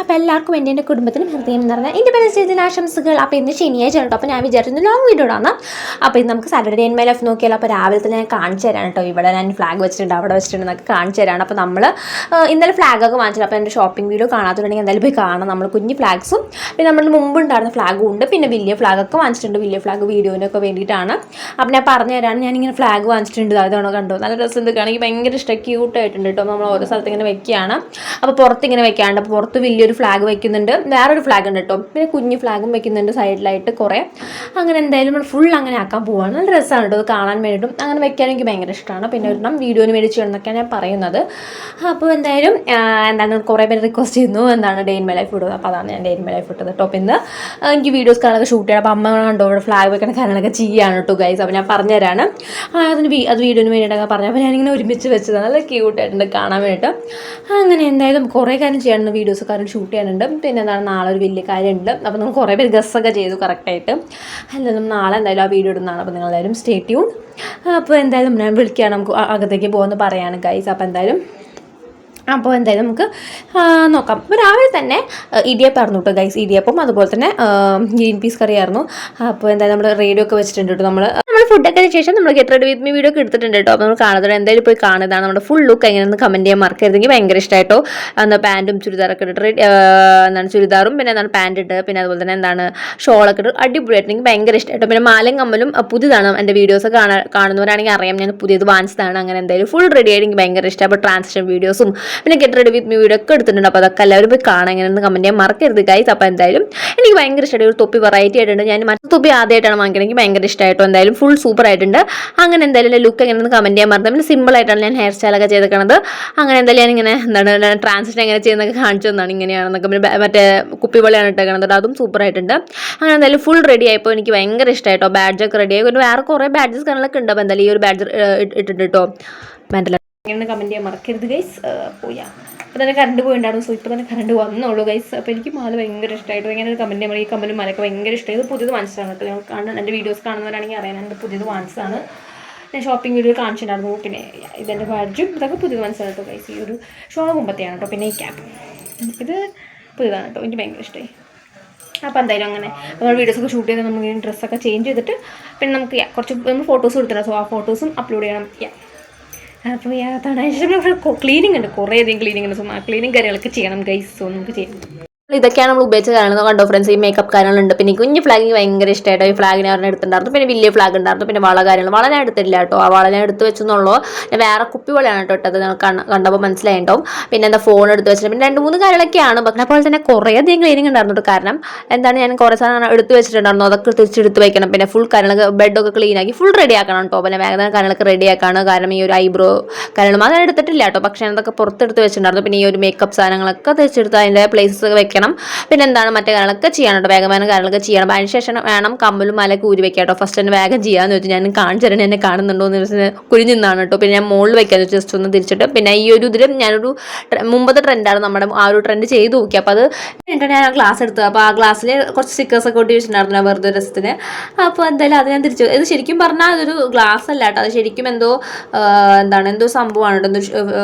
അപ്പോൾ എല്ലാവർക്കും എൻ്റെ കുടുംബത്തിനും ഹൃദയം നിറഞ്ഞ ഇൻഡിപെൻഡൻസ് ഡേ ദിനാശംസകൾ. അപ്പോൾ ഇന്ന് ശനിയാഴ്ച കേട്ടോ. അപ്പോൾ ഞാൻ വിചാരിച്ചു ലോങ് വീഡിയോ ഇടാണ്. അപ്പോൾ ഇത് നമുക്ക് സാറ്റർഡേ ഇൻ മൈ ലൈഫ് നോക്കിയാലോ. അപ്പോൾ രാവിലെ തന്നെ ഞാൻ കാണിച്ചു തരാണ് കേട്ടോ. ഇവിടെ ഞാൻ ഫ്ലാഗ് വെച്ചിട്ടുണ്ട്, അവിടെ വെച്ചിട്ടുണ്ട് എന്നൊക്കെ കാണിച്ചു തരാണ്. അപ്പോൾ നമ്മൾ ഇന്നലെ ഫ്ലാഗൊക്കെ വാങ്ങിച്ചിട്ട്, അപ്പോൾ എൻ്റെ ഷോപ്പിംഗ് വീഡിയോ കാണാത്തുണ്ടെങ്കിൽ എന്തായാലും പോയി കാണാം. നമ്മൾ കുഞ്ഞ് ഫ്ലാഗ്സും പിന്നെ നമ്മൾ മുമ്പ് ഉണ്ടായിരുന്ന ഫ്ലാഗും ഉണ്ട്, പിന്നെ വലിയ ഫ്ലാഗൊക്കെ വാങ്ങിച്ചിട്ടുണ്ട്. വലിയ ഫ്ലാഗ് വീഡിയോനൊക്കെ വേണ്ടിയിട്ടാണ്. അപ്പോൾ ഞാൻ പറഞ്ഞു തരാണ്, ഞാനിങ്ങനെ ഫ്ലാഗ് വാങ്ങിച്ചിട്ടുണ്ട്. അതാണോ കണ്ടോ, നല്ല രസം കാണുമെങ്കിൽ ഭയങ്കര ഇഷ്ടം, ക്യൂട്ടായിട്ടുണ്ട് കേട്ടോ. നമ്മൾ ഓരോ സ്ഥലത്ത് ഇങ്ങനെ വെക്കുകയാണ്. അപ്പോൾ പുറത്ത് ഇങ്ങനെ വെക്കാണ്ട്, അപ്പോൾ പുറത്ത് വലിയൊരു ഫ്ലാഗ് വെക്കുന്നുണ്ട്, വേറൊരു ഫ്ലാഗ് ഉണ്ട് കേട്ടോ, പിന്നെ കുഞ്ഞു ഫ്ലാഗും വെക്കുന്നുണ്ട് സൈഡിലായിട്ട് കുറേ. അങ്ങനെ എന്തായാലും നമ്മൾ ഫുൾ അങ്ങനെ ആക്കാൻ പോവുകയാണ്. നല്ല രസമാണ് കേട്ടോ അത് കാണാൻ വേണ്ടിയിട്ടും. അങ്ങനെ വെക്കാൻ എനിക്ക് ഭയങ്കര ഇഷ്ടമാണ്. പിന്നെ ഒരെണ്ണം വീഡിയോന് വേണ്ടി ചെയ്യണമെന്നൊക്കെയാണ് ഞാൻ പറയുന്നത്. അപ്പോൾ എന്തായാലും എന്താണ് കുറേ പേര് റിക്വസ്റ്റ് ചെയ്യുന്നു എന്താണ് ഡേ ഇൻ മൈ ലൈഫ് ഇടുക. അപ്പോൾ അതാണ് ഞാൻ ഡേ ഇൻ മൈ ലൈഫ് ഇട്ടത് കേട്ടോ. പിന്നെ എനിക്ക് വീഡിയോസ് കാണാനൊക്കെ ഷൂട്ട് ചെയ്യണം. അപ്പോൾ അമ്മ കണ്ടോ ഇവിടെ ഫ്ലാഗ് വെക്കുന്ന കാര്യങ്ങളൊക്കെ ചെയ്യുകയാണ് കേട്ടോ ഗൈസ്. അപ്പോൾ ഞാൻ പറഞ്ഞുതരാണ്, അത് വീഡിയോന് വേണ്ടിയിട്ടൊക്കെ പറഞ്ഞു. അപ്പോൾ ഞാനിങ്ങനെ ഒരുമിച്ച് വെച്ചതാണ്, നല്ല ക്യൂട്ടായിട്ടുണ്ട് കാണാൻ വേണ്ടിയിട്ട്. അങ്ങനെ എന്തായാലും കുറേ കാര്യം ചെയ്യാനുണ്ട്, വീഡിയോസ് കാര്യം ഷൂട്ട് ചെയ്യാനുണ്ട്. പിന്നെ എന്താണ് നാളെ ഒരു വലിയ കാര്യമുണ്ട്. അപ്പോൾ നമ്മൾ കുറേ പേര് ഗസ്സൊക്കെ ചെയ്തു കറക്റ്റായിട്ട്. എന്തായാലും നാളെ എന്തായാലും ആ വീഡിയോ ഇടുന്നതാണ്. അപ്പോൾ നിങ്ങളെല്ലാവരും സ്റ്റേ ട്യൂൺ. അപ്പോൾ എന്തായാലും ഞാൻ വിളിക്കുകയാണ്, നമുക്ക് അകത്തേക്ക് പോകുമെന്ന് പറയാണ് ഗൈസ്. അപ്പോൾ എന്തായാലും നമുക്ക് നോക്കാം. അപ്പോൾ രാവിലെ തന്നെ ഇടിയപ്പം ആയിരുന്നു കേട്ടോ ഗൈസ്, ഇടിയപ്പം അതുപോലെ തന്നെ ഗ്രീൻ പീസ് കറി ആയിരുന്നു. അപ്പോൾ എന്തായാലും നമ്മൾ റേഡിയോ ഒക്കെ വെച്ചിട്ടുണ്ട് കേട്ടോ. നമ്മൾ ഫുഡൊക്കെ ശേഷം നമ്മൾ get ready with me video ഒക്കെ എടുത്തിട്ടുണ്ട് കേട്ടോ. അപ്പോൾ നമ്മൾ കാണുന്നത് എന്തായാലും പോയി കാണുന്നതാണ്. നമ്മുടെ ഫുൾ ലുക്ക് എങ്ങനെയെന്ന് കമൻറ്റ് ചെയ്യാൻ മറക്കരുതെങ്കിൽ ഭയങ്കര ഇഷ്ടമായിട്ടോ. എന്നാൽ പാൻറ്റും ചുരിദാറൊക്കെ ഇട്ടിട്ട് എന്താണ് ചുരിദാറും പിന്നെ എന്താണ് പാൻറ്റ് ഇട്ട് പിന്നെ അതുപോലെ തന്നെ എന്താണ് ഷോളൊക്കെ ഇട്ട് അടിപൊളിയായിട്ട് എനിക്ക് ഭയങ്കര ഇഷ്ടമായിട്ടോ. പിന്നെ മാലയും കമ്മലും പുതിയതാണ്. എൻ്റെ വീഡിയോസ് കാണുന്നവരാണെങ്കിൽ അറിയാം, ഞാൻ പുതിയത് വാങ്ങിച്ചതാണ്. അങ്ങനെ എന്തായാലും ഫുൾ റെഡി ആയിട്ട് എനിക്ക് ഭയങ്കര ഇഷ്ടമാണ്. അപ്പോൾ ട്രാൻസിഷൻ വീഡിയോസും പിന്നെ get ready with me video ഒക്കെ എടുത്തിട്ടുണ്ട്. അപ്പോൾ അതൊക്കെ എല്ലാവരും പോയി കാണാൻ എങ്ങനെയെന്ന് കമൻറ്റ് ചെയ്യാൻ മറക്കരുത് ഗൈസ്. അപ്പോൾ എന്തായാലും എനിക്ക് ഭയങ്കര ഇഷ്ടമായി. ഒരു തൊപ്പി വെറൈറ്റി ആയിട്ടുണ്ട്, ഞാൻ മറ്റു തൊപ്പി ആദ്യമായിട്ടാണ് വാങ്ങിക്കുന്നത്, എനിക്ക് ഭയങ്കര ഇഷ്ടമായിട്ടോ. എന്തായാലും ഫുൾ സൂപ്പർ ആയിട്ടുണ്ട്. അങ്ങനെ എന്തായാലും ലുക്ക് എങ്ങനെയെന്ന് കമൻറ്റ് ചെയ്യാൻ മറന്നു. പിന്നെ സിമ്പിൾ ആയിട്ടാണ് ഞാൻ ഹെയർ സ്റ്റൈലൊക്കെ ചെയ്തേക്കണത്. അങ്ങനെ എന്തായാലും ഞാനിങ്ങനെ എന്താണ് ട്രാൻസിഷൻ എങ്ങനെ ചെയ്യുന്നതൊക്കെ കാണിച്ചു തന്നാണ്, ഇങ്ങനെയാണെന്നൊക്കെ. പിന്നെ മറ്റേ കുപ്പിവെള്ളിയാണ് ഇട്ടേക്കണത്, അതും സൂപ്പർ ആയിട്ടുണ്ട്. അങ്ങനെ എന്തായാലും ഫുൾ റെഡി ആയപ്പോൾ എനിക്ക് ഭയങ്കര ഇഷ്ടമായിട്ടോ. ബാഡ്ജൊക്കെ റെഡി ആയി. പിന്നെ വേറെ കുറേ ബാഡ്ജസ് കാര്യങ്ങളൊക്കെ ഉണ്ട്. അപ്പോൾ എന്തായാലും ഈ ഒരു ബാഡ്ജ് ഇട്ടിട്ട് കേട്ടോ മെൻ്റൽ ഇങ്ങനെ കമൻറ്റ് ചെയ്യാൻ മറക്കരുത് ഗൈസ്. പോയാ അപ്പോൾ തന്നെ കറണ്ട് പോയിട്ടുണ്ടായിരുന്നു. സോ ഇപ്പോൾ തന്നെ കറണ്ട് വന്നോളൂ ഗൈസ്. അപ്പോൾ എനിക്ക് മാല ഭയങ്കര ഇഷ്ടമായിട്ട് ഇങ്ങനെ ഒരു കമൻറ്റ് ചെയ്യുമ്പോൾ ഈ കമ്മലും മാലൊക്കെ ഭയങ്കര ഇഷ്ടമായി. ഇത് പുതിയത് വാങ്ങിച്ചതാണ് കേട്ടോ. ഞങ്ങൾ കാണുന്ന എൻ്റെ വീഡിയോസ് കാണുന്നവരാണെങ്കിൽ അറിയാൻ എൻ്റെ പുതിയത് വാങ്ങിച്ചതാണ്. ഞാൻ ഷോപ്പിംഗ് വീഡിയോ കാണിച്ചിട്ടുണ്ടായിരുന്നു. പിന്നെ ഇതെൻ്റെ ബാഡ്ജും ഇതൊക്കെ പുതിയത് വാങ്ങിച്ചതാണ് കേട്ടോ ഗൈസ്. ഈ ഒരു ഷോ മുമ്പത്തെയാണ് കേട്ടോ. പിന്നെ ഈ ക്യാപ്പ് ഇത് പുതിയതാണ് കേട്ടോ, എനിക്ക് ഭയങ്കര ഇഷ്ടമായി. അപ്പോൾ എന്തായാലും അങ്ങനെ നമ്മൾ വീഡിയോസൊക്കെ ഷൂട്ട് ചെയ്ത് നമ്മൾ ഡ്രസ്സൊക്കെ ചേഞ്ച് ചെയ്തിട്ട് പിന്നെ നമുക്ക് കുറച്ച് നമ്മൾ ഫോട്ടോസ് എടുത്തിട്ടുണ്ട്. സോ ആ ഫോട്ടോസും അപ്ലോഡ് ചെയ്യണം. അപ്പോൾ അതാണ് ക്ലീനിങ് ഉണ്ട്, കുറേയധികം ക്ലീനിങ് ഉണ്ട്. സോ ആ ക്ലീനിങ് കാര്യങ്ങളൊക്കെ ചെയ്യണം ഗൈസ്. സോ നമുക്ക് ചെയ്യാം. ഇതൊക്കെയാണ് നമ്മൾ ഉപയോഗിച്ച കാര്യങ്ങൾ കണ്ടോ ഫ്രണ്ട്സ്. ഈ മേക്കപ്പ് കാര്യങ്ങളുണ്ട്. പിന്നെ കുഞ്ഞ് ഫ്ലാഗ് ഭയങ്കര ഇഷ്ടമായിട്ടോ. ഈ ഫ്ലാഗിനെ പറഞ്ഞാൽ എടുത്തിട്ടുണ്ടായിരുന്നു. പിന്നെ വലിയ ഫ്ലാഗ് ഉണ്ടായിരുന്നു. പിന്നെ വള കാര്യങ്ങൾ വള ഞാൻ എടുത്തില്ല കേട്ടോ. ആ വള ഞാൻ എടുത്ത് വെച്ചെന്നുള്ളൂ. ഞാൻ വേറെ കുപ്പി വളയാണ് കേട്ടോ ഇട്ടത്, കണ്ടപ്പോൾ മനസ്സിലായിട്ടുണ്ടാവും. പിന്നെ എന്താ ഫോൺ എടുത്ത് വെച്ചിട്ട് പിന്നെ 2-3 കാര്യങ്ങളൊക്കെയാണ്. പക്ഷേ അപ്പോൾ തന്നെ കുറേയധികം ക്ലീനിങ് ഉണ്ടായിരുന്നു കേട്ടോ. കാരണം എന്താണ് ഞാൻ കുറേ സാധനം എടുത്ത് വെച്ചിട്ടുണ്ടായിരുന്നു, അതൊക്കെ തിരിച്ചെടുത്ത് വയ്ക്കണം. പിന്നെ ഫുൾ കാര്യങ്ങളൊക്കെ ബെഡൊക്കെ ക്ലീൻ ആക്കി ഫുൾ റെഡി ആക്കണം കേട്ടോ. പിന്നെ വേഗം കാര്യങ്ങളൊക്കെ റെഡി ആക്കാണ്. കാരണം ഈ ഒരു ഐബ്രോ കാര്യങ്ങളും അത് എടുത്തിട്ടില്ല കേട്ടോ. പക്ഷേ അതൊക്കെ പുറത്തെടുത്ത് വെച്ചിട്ടുണ്ടായിരുന്നു. പിന്നെ ഈ ഒരു മേക്കപ്പ് സാധനങ്ങളൊക്കെ തിരിച്ചെടുത്ത് അതിൻ്റെ പ്ലേസസ് വെക്കണം. പിന്നെ എന്താണ് മറ്റേ കാര്യങ്ങളൊക്കെ ചെയ്യാനുണ്ടോ, വേഗം കാര്യങ്ങളൊക്കെ ചെയ്യണം. അതിനുശേഷം വേണം കമ്മലും മലയൊക്കെ ഊരി വെക്കാം കേട്ടോ. ഫസ്റ്റ് തന്നെ വേഗം ചെയ്യാമെന്ന് വെച്ചാൽ ഞാൻ കാണിച്ചു തരാൻ എന്നെ കാണുന്നുണ്ടോ എന്ന് വെച്ചാൽ കുഴിഞ്ഞിന്നാണ് കേട്ടോ. പിന്നെ ഞാൻ മുകളിൽ വെക്കാമെന്ന് വെച്ചാൽ ജസ്റ്റ് ഒന്ന് തിരിച്ചിട്ട് പിന്നെ ഈ ഒരു ഇതിൽ ഞാനൊരു മുമ്പത്തെ ട്രെൻഡാണ് നമ്മുടെ ആ ഒരു ട്രെൻഡ് ചെയ്ത് നോക്കി. അപ്പോൾ അത് എന്നിട്ടാണ് ഞാൻ ഗ്ലാസ് എടുത്തത്. അപ്പോൾ ആ ഗ്ലാസ്സിൽ കുറച്ച് സ്റ്റിക്കേഴ്സൊക്കെ ഒട്ടി വെച്ചിട്ടുണ്ടായിരുന്നു വെറുതെ രസത്തിന്. അപ്പോൾ എന്തായാലും അത് ഞാൻ തിരിച്ചു. ഇത് ശരിക്കും പറഞ്ഞാൽ അതൊരു ഗ്ലാസ് അല്ല കേട്ടോ, അത് ശരിക്കും എന്തോ എന്തോ സംഭവമാണ് കേട്ടോ. എന്തോ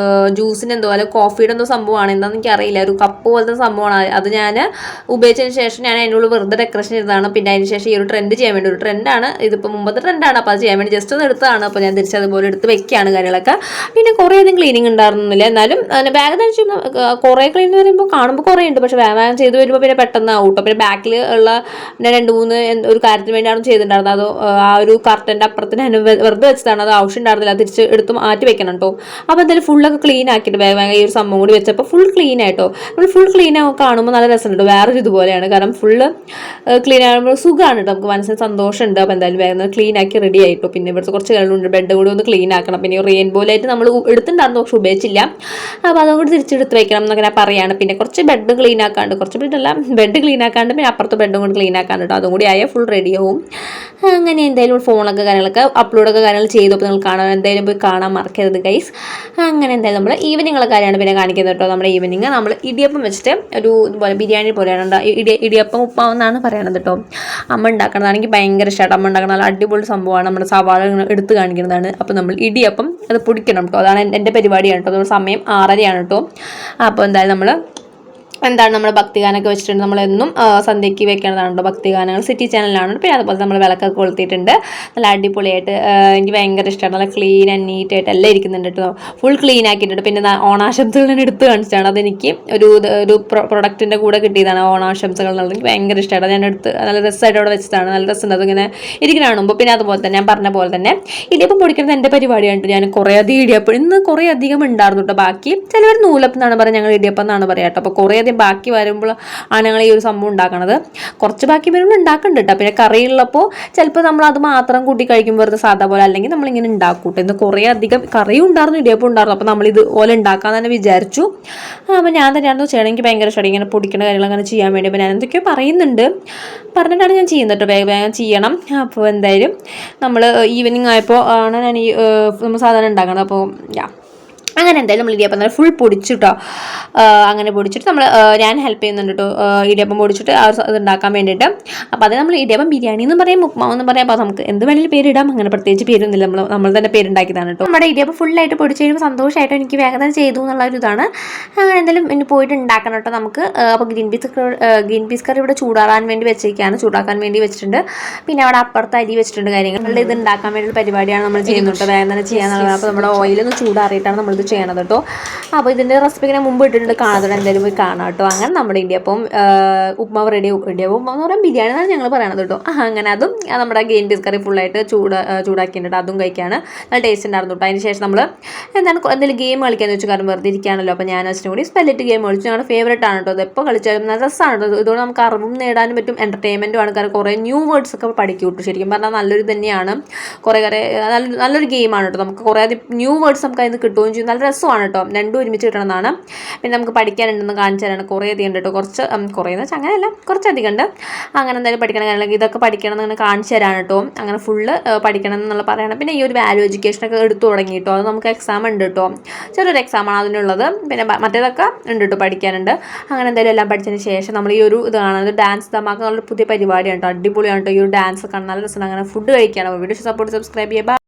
ജ്യൂസിൻ്റെ എന്തോ അല്ലെങ്കിൽ കോഫിയുടെ എന്തോ സംഭവമാണ്, എന്താണെന്ന് എനിക്കറിയില്ല. ഒരു കപ്പ് പോലത്തെ സംഭവമാണ്. അത് ഞാൻ ഉപയോഗിച്ചതിന് ശേഷം ഞാൻ അതിനുള്ള വെറുതെ ഡെക്കറേഷൻ ചെയ്തതാണ്. പിന്നെ അതിന് ശേഷം ഈ ഒരു ട്രെൻഡ് ചെയ്യാൻ വേണ്ടി, ഒരു ട്രെൻഡാണ് ഇതിപ്പോൾ മുമ്പത്തെ ട്രെൻഡാണ്. അപ്പോൾ അത് ചെയ്യാൻ വേണ്ടി ജസ്റ്റ് ഒന്ന് എടുത്തതാണ്. അപ്പോൾ ഞാൻ തിരിച്ചതുപോലെ എടുത്ത് വെക്കുകയാണ് കാര്യങ്ങളൊക്കെ. പിന്നെ കുറേയധികം ക്ലീനിങ് ഉണ്ടായിരുന്നില്ല. എന്നാലും ബാഗ് ധരിച്ചു കുറേ ക്ലീൻ എന്ന് പറയുമ്പോൾ കാണുമ്പോൾ കുറേ ഉണ്ട്. പക്ഷേ വേഗം ചെയ്ത് വരുമ്പോൾ പിന്നെ പെട്ടെന്ന് ആവട്ടോ. പിന്നെ ബാക്കിൽ ഉള്ള പിന്നെ 2-3 ഒരു കാര്യത്തിന് വേണ്ടിയാണ് ചെയ്തിട്ടുണ്ടായിരുന്നത്. അത് ആ ഒരു കർട്ടൻ്റെ അപ്പുറത്തിന് വെറുതെ വെച്ചതാണ്. അത് ആവശ്യം ഉണ്ടായിരുന്നില്ല, തിരിച്ച് എടുത്ത് മാറ്റി വെക്കണം കേട്ടോ. അപ്പോൾ എന്തായാലും ഫുള്ളൊക്കെ ക്ലീൻ ആക്കിയിട്ട് വേഗം ഈ ഒരു സംഭവം കൂടി വെച്ചപ്പോൾ ഫുൾ ക്ലീൻ ആയിട്ടോ. നമ്മൾ ഫുൾ ക്ലീൻ കാണുമ്പോൾ നല്ല രസമുണ്ട്. വേറൊരു ഇതുപോലെയാണ്, കാരണം ഫുള്ള് ക്ലീൻ ആകുമ്പോൾ സുഖമാണ് കേട്ടോ, നമുക്ക് മനസ്സിന് സന്തോഷമുണ്ട്. അപ്പോൾ എന്തായാലും വേഗം ക്ലീൻ ആക്കി റെഡി ആയിട്ടോ. പിന്നെ ഇവിടുത്തെ കുറച്ച് കാര്യങ്ങളുണ്ട്, ബെഡ് കൂടി ഒന്ന് ക്ലീൻ ആക്കണം. പിന്നെ റെയിൻബോലായിട്ട് നമ്മൾ എടുത്തിട്ടുണ്ടായിരുന്നു, പക്ഷെ ഉപയോഗിച്ചില്ല. അപ്പോൾ അതുകൊണ്ട് തിരിച്ചെടുത്ത് വയ്ക്കണം എന്നൊക്കെ ഞാൻ പറയുകയാണ്. പിന്നെ കുറച്ച് ബെഡ് ക്ലീൻ ആക്കാണ്ട്, കുറച്ച് ബെഡ് ക്ലീൻ ആക്കാണ്ട് പിന്നെ അപ്പുറത്തെ ബെഡും കൂടി ക്ലീൻ ആക്കാണ്ട് കേട്ടോ. അതും കൂടി ആയാൽ ഫുൾ റെഡി ആവും. അങ്ങനെ എന്തായാലും ഫോണൊക്കെ കാര്യങ്ങളൊക്കെ അപ്ലോഡൊക്കെ കാര്യങ്ങൾ ചെയ്തപ്പോൾ നിങ്ങൾ കാണാൻ എന്തായാലും പോയി കാണാൻ മറക്കരുത് ഗൈസ്. അങ്ങനെ എന്തായാലും നമ്മൾ ഈവനിങ്ങുള്ള കാര്യമാണ് പിന്നെ കാണിക്കുന്നത് കേട്ടോ. നമ്മുടെ ഈവനിങ് നമ്മൾ ഇടിയപ്പം വെച്ചിട്ട് ഒരു ഇതുപോലെ ബിരിയാണി പോലെയാണ് ഇടിയപ്പം ഉപ്പാവെന്നാണ് പറയണത് കേട്ടോ. അമ്മ ഉണ്ടാക്കണതാണെങ്കിൽ ഭയങ്കര ഇഷ്ടമായിട്ട്. അമ്മ ഉണ്ടാക്കുന്ന നല്ല അടിപൊളി സംഭവമാണ്. നമ്മുടെ സവാള എടുത്ത് കാണിക്കുന്നതാണ്. അപ്പോൾ നമ്മൾ ഇടിയപ്പം അത് പൊടിക്കണം കേട്ടോ. അതാണ് എൻ്റെ പരിപാടിയാണ് കേട്ടോ. നമ്മുടെ സമയം 6:30 കേട്ടോ. അപ്പോൾ എന്തായാലും നമ്മൾ എന്താണ് നമ്മുടെ ഭക്തിഗാനമൊക്കെ വെച്ചിട്ടുണ്ട്. നമ്മളെന്നും സന്ധ്യയ്ക്ക് വെക്കേണ്ടതാണ് ഭക്തിഗാനങ്ങൾ. സിറ്റി ചാനലാണ്. പിന്നെ അതുപോലെ നമ്മൾ വിളക്കൊക്കെ കൊളുത്തിയിട്ടുണ്ട്. നല്ല അടിപൊളിയായിട്ട് എനിക്ക് ഭയങ്കര ഇഷ്ടമാണ്. നല്ല ക്ലീൻ ആൻഡ് നീറ്റ് ആയിട്ട് എല്ലാം ഇരിക്കുന്നുണ്ട് കേട്ടോ. ഫുൾ ക്ലീൻ ആക്കിയിട്ടുണ്ട്. പിന്നെ ഓണാശംസകൾ ഞാൻ എടുത്ത് കാണിച്ചിട്ടാണ്. അതെനിക്ക് ഒരു പ്രൊഡക്റ്റിൻ്റെ കൂടെ കിട്ടിയതാണ് ഓണാശംസകൾ എന്നുള്ളത്. എനിക്ക് ഭയങ്കര ഇഷ്ടമാണ്. ഞാൻ എടുത്ത് നല്ല രസമായിട്ട് അവിടെ വെച്ചതാണ്. നല്ല രസമുണ്ട് അതിങ്ങനെ ഇരിക്കുന്ന കാണുമ്പോൾ. പിന്നെ അതുപോലെ തന്നെ ഞാൻ പറഞ്ഞ പോലെ തന്നെ ഇടിയപ്പം പൊടിക്കുന്നത് എൻ്റെ പരിപാടിയാണ്. ഞാൻ കുറേ അധികം ഇടിയപ്പം ഇന്ന് കുറേ അധികം ഉണ്ടായിരുന്നു കേട്ടോ. ബാക്കി ചിലവർ നൂലപ്പം എന്നാണ് പറയുക, ഞങ്ങൾ ഇടിയപ്പം എന്നാണ് പറയുക കേട്ടോ. അപ്പോൾ കുറേ ബാക്കി വരുമ്പോൾ ആണ് ഞങ്ങൾ ഈ ഒരു സംഭവം ഉണ്ടാക്കണത്. കുറച്ച് ബാക്കി വരുമ്പോൾ ഉണ്ടാക്കുന്നുണ്ട് കേട്ടോ. പിന്നെ കറിയുള്ളപ്പോൾ ചിലപ്പോൾ നമ്മൾ അത് മാത്രം കൂട്ടി കഴിക്കുമ്പോൾ വെറുതെ സാധാ പോലെ, അല്ലെങ്കിൽ നമ്മളിങ്ങനെ ഉണ്ടാക്കൂട്ടെ. ഇന്ന് കുറേ അധികം കറിയും ഉണ്ടായിരുന്നു ഇടിയപ്പം ഉണ്ടായിരുന്നു. അപ്പോൾ നമ്മൾ ഇതുപോലെ ഉണ്ടാക്കാൻ തന്നെ വിചാരിച്ചു. അപ്പോൾ ഞാൻ തന്നെയായിരുന്നു ചെയ്യണം. എനിക്ക് ഭയങ്കര ഇഷ്ടമാണ് ഇങ്ങനെ പൊടിക്കുന്ന കാര്യങ്ങൾ അങ്ങനെ ചെയ്യാൻ വേണ്ടി. അപ്പോൾ ഞാൻ എന്തൊക്കെയോ പറഞ്ഞിട്ടാണ് ഞാൻ ചെയ്യുന്നത് കേട്ടോ. വേഗം വേഗം ചെയ്യണം. അപ്പോൾ എന്തായാലും നമ്മൾ ഈവനിങ് ആയപ്പോൾ ആണ് ഞാൻ ഈ നമ്മൾ സാധാരണ ഉണ്ടാക്കണം. അപ്പോൾ അങ്ങനെ എന്തായാലും നമ്മൾ ഇടിയപ്പം തന്നെ ഫുൾ പൊടിച്ചിട്ടോ. അങ്ങനെ പൊടിച്ചിട്ട് ഞാൻ ഹെൽപ്പ് ചെയ്യുന്നുണ്ട് കേട്ടോ. ഇടിയപ്പം പൊടിച്ചിട്ട് അത് ഉണ്ടാക്കാൻ വേണ്ടിയിട്ട്. അപ്പോൾ അത് നമ്മൾ ഇടിയപ്പം ബിരിയാണി എന്നും പറയാം, ഉപ്മാവെന്നും പറയാം. അപ്പോൾ നമുക്ക് എന്ത് വേണമെങ്കിലും പേരിടാം. അങ്ങനെ പ്രത്യേകിച്ച് പേരൊന്നുമില്ല. നമ്മൾ തന്നെ പേരുണ്ടാക്കിയതാണ് കേട്ടോ. നമ്മുടെ ഇടിയപ്പം ഫുള്ളായിട്ട് പൊടിച്ച് കഴിയുമ്പോൾ സന്തോഷമായിട്ട് എനിക്ക് വേഗം തന്നെ ചെയ്തു എന്നുള്ള ഒരു ഇതാണ്. അങ്ങനെ എന്തായാലും ഇനി പോയിട്ട് ഉണ്ടാക്കണം കേട്ടോ നമുക്ക്. അപ്പോൾ ഗ്രീൻ പീസ് കറി ഇവിടെ ചൂടാറാൻ വേണ്ടി വെച്ചിരിക്കുകയാണ്. ചൂടാക്കാൻ വേണ്ടി വെച്ചിട്ടുണ്ട്. പിന്നെ അവിടെ അപ്പുറത്ത് അരി വെച്ചിട്ടുണ്ട്. കാര്യങ്ങൾ ഇത് ഉണ്ടാക്കാൻ വേണ്ടിയുള്ള പരിപാടിയാണ് നമ്മൾ ചെയ്യുന്നുണ്ട്. വേഗം തന്നെ ചെയ്യാന്നുള്ളത്. അപ്പോൾ നമ്മുടെ ഓയിലൊന്ന് ചൂടാറിയിട്ടാണ് നമ്മളിത് ചെയ്യണത് കേട്ടോ. അപ്പോൾ ഇതിൻ്റെ റെസിപ്പി ഇങ്ങനെ മുമ്പ് ഇട്ടിട്ടുണ്ട്. കാണാതെ എന്തായാലും പോയി കാണാം കേട്ടോ. അങ്ങനെ നമ്മുടെ ഇടിയപ്പം ഉപ്മാവ് ഇടിയപ്പം ഉപ്മാവ് എന്ന് പറയാൻ ബിരിയാണി എന്നാണ് ഞങ്ങൾ പറയണത് കേട്ടോ. അങ്ങനെ അതും നമ്മുടെ ഗ്രീൻ പീസ് കറി ഫുള്ളായിട്ട് ചൂടാക്കിയിട്ടുണ്ട്. അതും കഴിക്കാണ് നല്ല ടേസ്റ്റ് ഉണ്ടായിരുന്നു കേട്ടോ. അതിന് ശേഷം നമ്മൾ എന്തെങ്കിലും ഗെയിം കളിക്കാന്ന് വെച്ചാൽ കാരണം വെറുതെ ഇരിക്കുകയാണല്ലോ. അപ്പോൾ ഞാൻ വെച്ചിട്ടും കൂടി സ്പെല്ലിറ്റ് ഗെയിം കളിച്ചു. ഞങ്ങളുടെ ഫേവറേറ്റ് ആണ് കേട്ടോ. അത് എപ്പോൾ കളിച്ചാലും നല്ല രസമാണ് കേട്ടോ. ഇതുകൊണ്ട് നമുക്ക് അറിവും നേടാനും പറ്റും, എൻ്റർടൈൻമെൻറ്റും ആണ്. കാരണം കുറേ ന്യൂ വേർഡ്സ് ഒക്കെ പഠിക്കും കേട്ടോ. ശരിക്കും പറഞ്ഞാൽ നല്ലൊരു തന്നെയാണ്. കുറേ നല്ലൊരു ഗെയിമാണ് കേട്ടോ. നമുക്ക് കുറേ ന്യൂ വേർഡ്സ് നമുക്ക് അതിന് കിട്ടുകയും ചെയ്യും. നല്ല രസമാണ് കേട്ടോ. രണ്ടും ഒരുമിച്ച് കിട്ടണമെന്നാണ്. പിന്നെ നമുക്ക് പഠിക്കാനുണ്ടെന്ന് കാണിച്ചു തരാണ്. കുറേ അധികം ഉണ്ട് കേട്ടോ. കുറേന്ന് വെച്ചാൽ അങ്ങനെയല്ല, കുറച്ചധികം ഉണ്ട്. അങ്ങനെ എന്തായാലും പഠിക്കണം. അല്ലെങ്കിൽ ഇതൊക്കെ പഠിക്കണം എന്ന് കാണിച്ചു തരാണ് കേട്ടോ. അങ്ങനെ ഫുള്ള് പഠിക്കണം എന്നുള്ള പറയണം. പിന്നെ ഈ ഒരു വാല്യൂ എഡ്യൂക്കേഷനൊക്കെ എടുത്തു തുടങ്ങി കേട്ടോ. അത് നമുക്ക് എക്സാം ഉണ്ട് കേട്ടോ. ചെറിയൊരു എക്സാമാണ് അതിനുള്ളത്. പിന്നെ മറ്റേതൊക്കെ ഉണ്ട് കേട്ടോ, പഠിക്കാനുണ്ട്. അങ്ങനെ എന്തായാലും എല്ലാം പഠിച്ചതിന് ശേഷം നമ്മൾ ഈ ഒരു ഇത് കാണുന്നത് ഡാൻസ് ധമാക്ക എന്നുള്ള പുതിയ പരിപാടിയാണ് കേട്ടോ. അടിപൊളിയാണ് കേട്ടോ. ഈ ഒരു ഡാൻസ് കാണാൻ നല്ല രസമാണ്. അങ്ങനെ ഫുഡ് കഴിക്കുകയാണ്. വീഡിയോ സപ്പോർട്ട് സബ്സ്ക്രൈബ് ചെയ്യുക.